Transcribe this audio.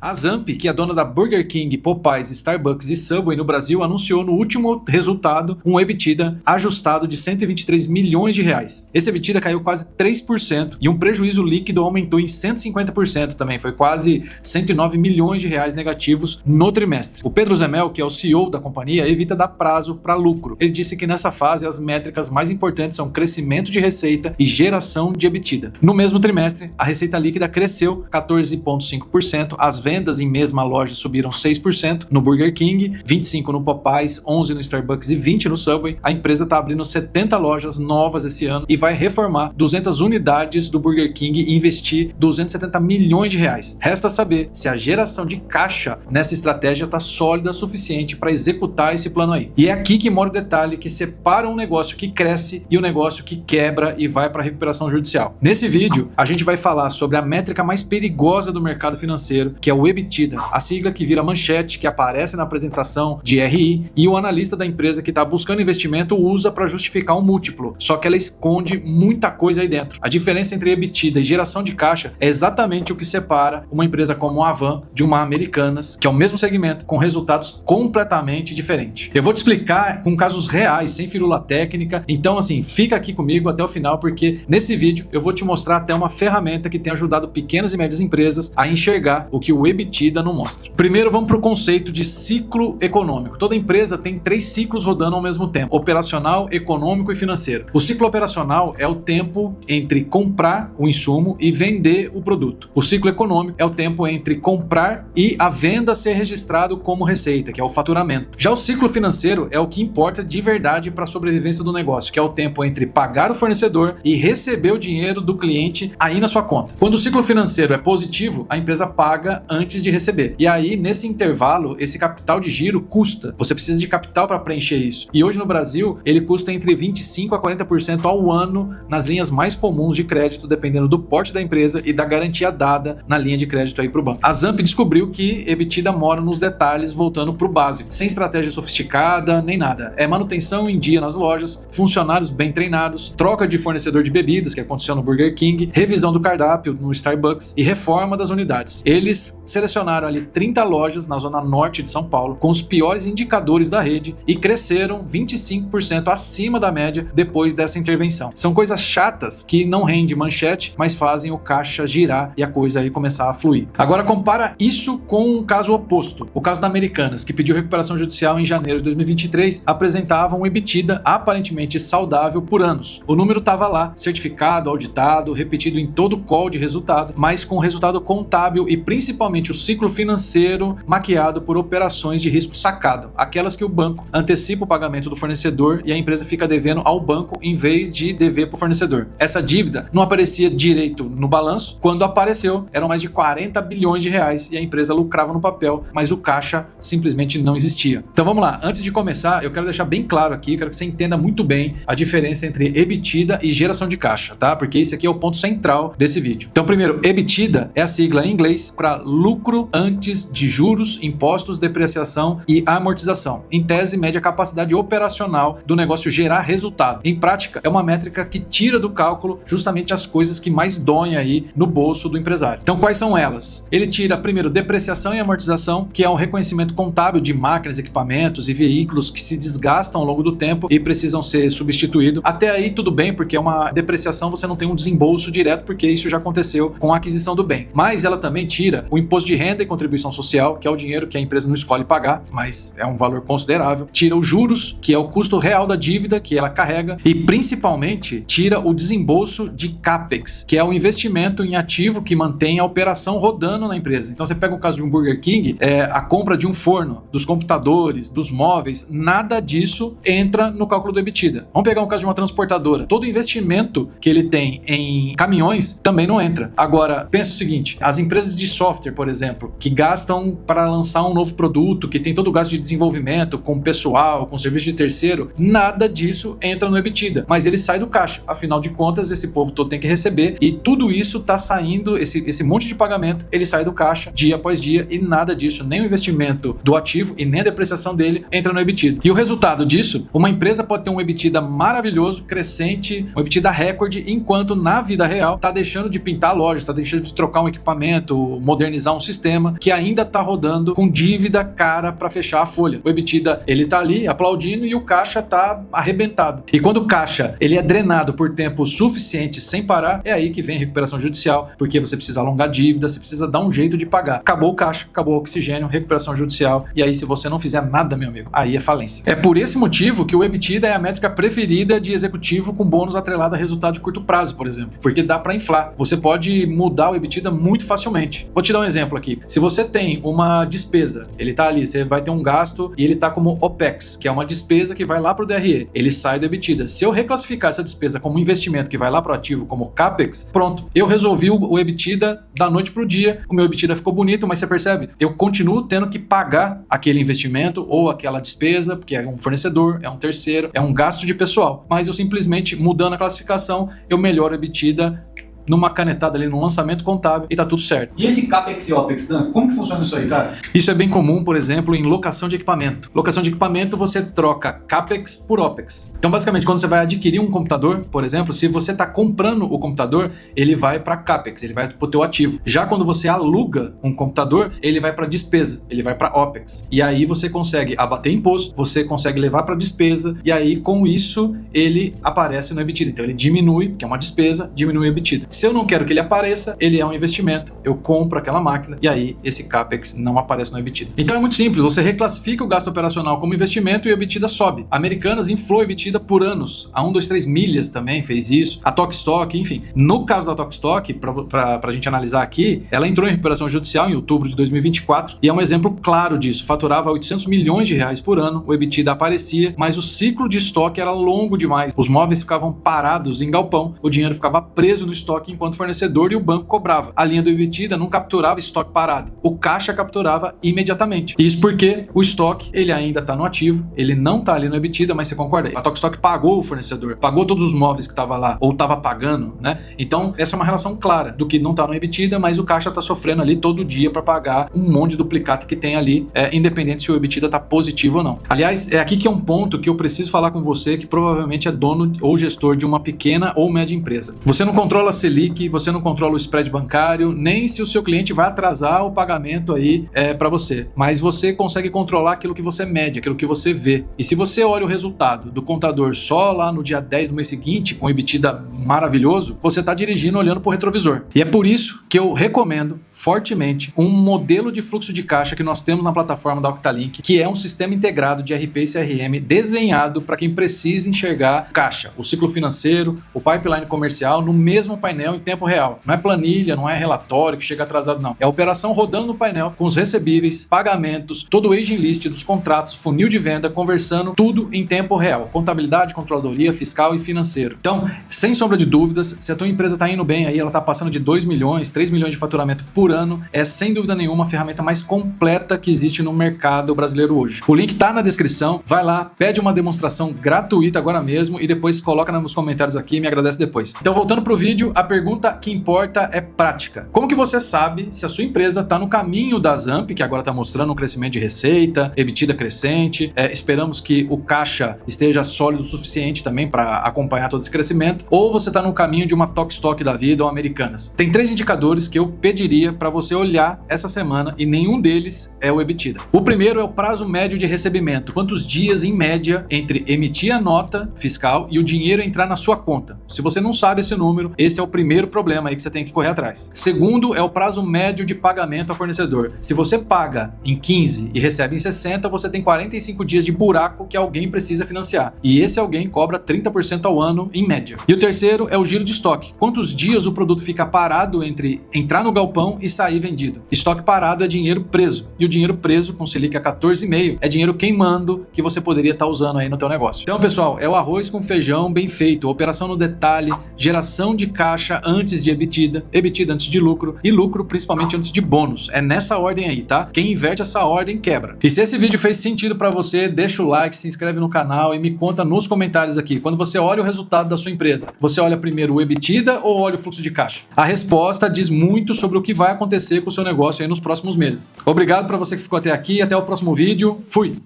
A Zamp, que é dona da Burger King, Popeyes, Starbucks e Subway no Brasil, anunciou no último resultado um EBITDA ajustado de 123 milhões de reais. Esse EBITDA caiu quase 3% e um prejuízo líquido aumentou em 150% também, foi quase 109 milhões de reais negativos no trimestre. O Pedro Zemel, que é o CEO da companhia, evita dar prazo para lucro. Ele disse que nessa fase as métricas mais importantes são crescimento de receita e geração de EBITDA. No mesmo trimestre, a receita líquida cresceu 14,5%, as vendas em mesma loja subiram 6% no Burger King, 25% no Popeyes, 11% no Starbucks e 20% no Subway. A empresa está abrindo 70 lojas novas esse ano e vai reformar 200 unidades do Burger King e investir 270 milhões de reais. Resta saber se a geração de caixa nessa estratégia está sólida o suficiente para executar esse plano aí. E é aqui que mora o detalhe que separa um negócio que cresce e um negócio que quebra e vai para a recuperação judicial. Nesse vídeo, a gente vai falar sobre a métrica mais perigosa do mercado financeiro, que é o EBITDA, a sigla que vira manchete, que aparece na apresentação de RI, e o analista da empresa que está buscando investimento usa para justificar um múltiplo, só que ela esconde muita coisa aí dentro. A diferença entre EBITDA e geração de caixa é exatamente o que separa uma empresa como a Havan de uma Americanas, que é o mesmo segmento, com resultados completamente diferentes. Eu vou te explicar com casos reais, sem firula técnica, então assim, fica aqui comigo até o final, porque nesse vídeo eu vou te mostrar até uma ferramenta que tem ajudado pequenas e médias empresas a enxergar o que o EBITDA não mostra. Primeiro vamos para o conceito de ciclo econômico. Toda empresa tem 3 ciclos rodando ao mesmo tempo: operacional, econômico e financeiro. O ciclo operacional é o tempo entre comprar o insumo e vender o produto. O ciclo econômico é o tempo entre comprar e a venda ser registrado como receita, que é o faturamento. Já o ciclo financeiro é o que importa de verdade para a sobrevivência do negócio, que é o tempo entre pagar o fornecedor e receber o dinheiro do cliente aí na sua conta. Quando o ciclo financeiro é positivo, a empresa paga antes de receber. E aí, nesse intervalo, esse capital de giro custa. Você precisa de capital para preencher isso. E hoje no Brasil, ele custa entre 25% a 40% ao ano nas linhas mais comuns de crédito, dependendo do porte da empresa e da garantia dada na linha de crédito aí para o banco. A Zamp descobriu que EBITDA mora nos detalhes, voltando para o básico, sem estratégia sofisticada nem nada. É manutenção em dia nas lojas, funcionários bem treinados, troca de fornecedor de bebidas, que aconteceu no Burger King, revisão do cardápio no Starbucks e reforma das unidades. Eles selecionaram ali 30 lojas na zona norte de São Paulo, com os piores indicadores da rede, e cresceram 25% acima da média depois dessa intervenção. São coisas chatas que não rendem manchete, mas fazem o caixa girar e a coisa aí começar a fluir. Agora compara isso com um caso oposto. O caso da Americanas, que pediu recuperação judicial em janeiro de 2023, apresentava um EBITDA aparentemente saudável por anos. O número estava lá, certificado, auditado, repetido em todo o call de resultado, mas com resultado contábil e principalmente o ciclo financeiro maquiado por operações de risco sacado, aquelas que o banco antecipa o pagamento do fornecedor e a empresa fica devendo ao banco em vez de dever para o fornecedor. Essa dívida não aparecia direito no balanço, quando apareceu eram mais de 40 bilhões de reais e a empresa lucrava no papel, mas o caixa simplesmente não existia. Então vamos lá, antes de começar eu quero deixar bem claro aqui, quero que você entenda muito bem a diferença entre EBITDA e geração de caixa, tá? Porque esse aqui é o ponto central desse vídeo. Então primeiro, EBITDA é a sigla em inglês para lucro antes de juros, impostos, depreciação e amortização. Em tese, mede a capacidade operacional do negócio gerar resultado. Em prática, é uma métrica que tira do cálculo justamente as coisas que mais doem aí no bolso do empresário. Então, quais são elas? Ele tira, primeiro, depreciação e amortização, que é um reconhecimento contábil de máquinas, equipamentos e veículos que se desgastam ao longo do tempo e precisam ser substituídos. Até aí, tudo bem, porque é uma depreciação, você não tem um desembolso direto, porque isso já aconteceu com a aquisição do bem. Mas ela também tira o imposto de renda e contribuição social, que é o dinheiro que a empresa não escolhe pagar, mas é um valor considerável. Tira os juros, que é o custo real da dívida que ela carrega, e principalmente tira o desembolso de CAPEX, que é o investimento em ativo que mantém a operação rodando na empresa. Então você pega o caso de um Burger King, a compra de um forno, dos computadores, dos móveis, nada disso entra no cálculo do EBITDA. Vamos pegar um caso de uma transportadora, todo o investimento que ele tem em caminhões também não entra. Agora, pensa o seguinte, as empresas de software, por exemplo, que gastam para lançar um novo produto, que tem todo o gasto de desenvolvimento, com pessoal, com serviço de terceiro, nada disso entra no EBITDA, mas ele sai do caixa. Afinal de contas, esse povo todo tem que receber e tudo isso está saindo, esse monte de pagamento, ele sai do caixa dia após dia e nada disso, nem o investimento do ativo e nem a depreciação dele entra no EBITDA. E o resultado disso, uma empresa pode ter um EBITDA maravilhoso, crescente, um EBITDA recorde, enquanto na vida real está deixando de pintar a loja, está deixando de trocar um equipamento, modernizar usar um sistema que ainda está rodando com dívida cara para fechar a folha. O EBITDA, ele tá ali aplaudindo e o caixa tá arrebentado. E quando o caixa, ele é drenado por tempo suficiente sem parar, é aí que vem a recuperação judicial, porque você precisa alongar dívida, você precisa dar um jeito de pagar. Acabou o caixa, acabou o oxigênio, recuperação judicial, e aí se você não fizer nada, meu amigo, aí é falência. É por esse motivo que o EBITDA é a métrica preferida de executivo com bônus atrelado a resultado de curto prazo, por exemplo, porque dá para inflar. Você pode mudar o EBITDA muito facilmente. Vou te dar um exemplo aqui. Se você tem uma despesa, ele tá ali, você vai ter um gasto e ele tá como OPEX, que é uma despesa que vai lá pro DRE, ele sai do EBITDA. Se eu reclassificar essa despesa como investimento que vai lá pro ativo como CAPEX, pronto, eu resolvi o EBITDA da noite pro dia, o meu EBITDA ficou bonito, mas você percebe? Eu continuo tendo que pagar aquele investimento ou aquela despesa, porque é um fornecedor, é um terceiro, é um gasto de pessoal, mas eu simplesmente mudando a classificação, eu melhoro o EBITDA numa canetada ali, num lançamento contábil e tá tudo certo. E esse CAPEX e OPEX, Dan, como que funciona isso aí, cara? Isso é bem comum, por exemplo, em locação de equipamento. Locação de equipamento, você troca CAPEX por OPEX. Então, basicamente, quando você vai adquirir um computador, por exemplo, se você está comprando o computador, ele vai para CAPEX, ele vai para o teu ativo. Já quando você aluga um computador, ele vai para despesa, ele vai para OPEX. E aí você consegue abater imposto, você consegue levar para despesa, e aí com isso ele aparece no EBITDA. Então ele diminui, que é uma despesa, diminui o EBITDA. Se eu não quero que ele apareça, ele é um investimento, eu compro aquela máquina e aí esse CAPEX não aparece no EBITDA. Então é muito simples, você reclassifica o gasto operacional como investimento e o EBITDA sobe. Americanas inflou o EBITDA por anos. A 123 Milhas também fez isso, a Tokstok, enfim. No caso da Tokstok, pra gente analisar aqui, ela entrou em recuperação judicial em outubro de 2024 e é um exemplo claro disso. Faturava 800 milhões de reais por ano, o EBITDA aparecia, mas o ciclo de estoque era longo demais. Os móveis ficavam parados em galpão, o dinheiro ficava preso no estoque enquanto fornecedor e o banco cobrava. A linha do EBITDA não capturava estoque parado. O caixa capturava imediatamente. Isso porque o estoque, ele ainda está no ativo, ele não está ali no EBITDA, mas você concorda? A Tokstok pagou o fornecedor, pagou todos os móveis que estava lá, ou estava pagando, né? Então, essa é uma relação clara do que não está no EBITDA, mas o caixa está sofrendo ali todo dia para pagar um monte de duplicata que tem ali, independente se o EBITDA está positivo ou não. Aliás, é aqui que é um ponto que eu preciso falar com você, que provavelmente é dono ou gestor de uma pequena ou média empresa. Você não controla a Selic, você não controla o spread bancário, nem se o seu cliente vai atrasar o pagamento aí para você, mas você consegue controlar aquilo que você mede, aquilo que você vê. E se você olha o resultado do contador só lá no dia 10 do mês seguinte, com EBITDA maravilhoso, você está dirigindo olhando para o retrovisor. E é por isso que eu recomendo fortemente um modelo de fluxo de caixa que nós temos na plataforma da Octalink, que é um sistema integrado de RP e CRM desenhado para quem precisa enxergar caixa, o ciclo financeiro, o pipeline comercial no mesmo painel em tempo real. Não é planilha, não é relatório que chega atrasado, não. É a operação rodando no painel com os recebíveis, pagamentos, todo o aging list dos contratos, funil de venda, conversando tudo em tempo real. Contabilidade, controladoria, fiscal e financeiro. Então, sem sombra de dúvidas, se a tua empresa está indo bem aí, ela está passando de 2 milhões, 3 milhões de faturamento por ano, é sem dúvida nenhuma a ferramenta mais completa que existe no mercado brasileiro hoje. O link está na descrição, vai lá, pede uma demonstração gratuita agora mesmo e depois coloca nos comentários aqui e me agradece depois. Então, voltando pro vídeo, a pergunta que importa é prática. Como que você sabe se a sua empresa está no caminho da Zamp, que agora está mostrando um crescimento de receita, EBITDA crescente, esperamos que o caixa esteja sólido o suficiente também para acompanhar todo esse crescimento, ou você está no caminho de uma Tokstok da vida ou Americanas? Tem 3 indicadores que eu pediria para você olhar essa semana e nenhum deles é o EBITDA. O primeiro é o prazo médio de recebimento. Quantos dias, em média, entre emitir a nota fiscal e o dinheiro entrar na sua conta? Se você não sabe esse número, esse é o primeiro problema aí que você tem que correr atrás. Segundo é o prazo médio de pagamento ao fornecedor. Se você paga em 15 e recebe em 60, você tem 45 dias de buraco que alguém precisa financiar. E esse alguém cobra 30% ao ano em média. E o terceiro é o giro de estoque. Quantos dias o produto fica parado entre entrar no galpão e sair vendido? Estoque parado é dinheiro preso. E o dinheiro preso com Selic a 14,5 é dinheiro queimando que você poderia estar usando aí no teu negócio. Então, pessoal, é o arroz com feijão bem feito, operação no detalhe, geração de caixa antes de EBITDA, EBITDA antes de lucro e lucro principalmente antes de bônus. É nessa ordem aí, tá? Quem inverte essa ordem quebra. E se esse vídeo fez sentido para você, deixa o like, se inscreve no canal e me conta nos comentários aqui. Quando você olha o resultado da sua empresa, você olha primeiro o EBITDA ou olha o fluxo de caixa? A resposta diz muito sobre o que vai acontecer com o seu negócio aí nos próximos meses. Obrigado para você que ficou até aqui, até o próximo vídeo. Fui!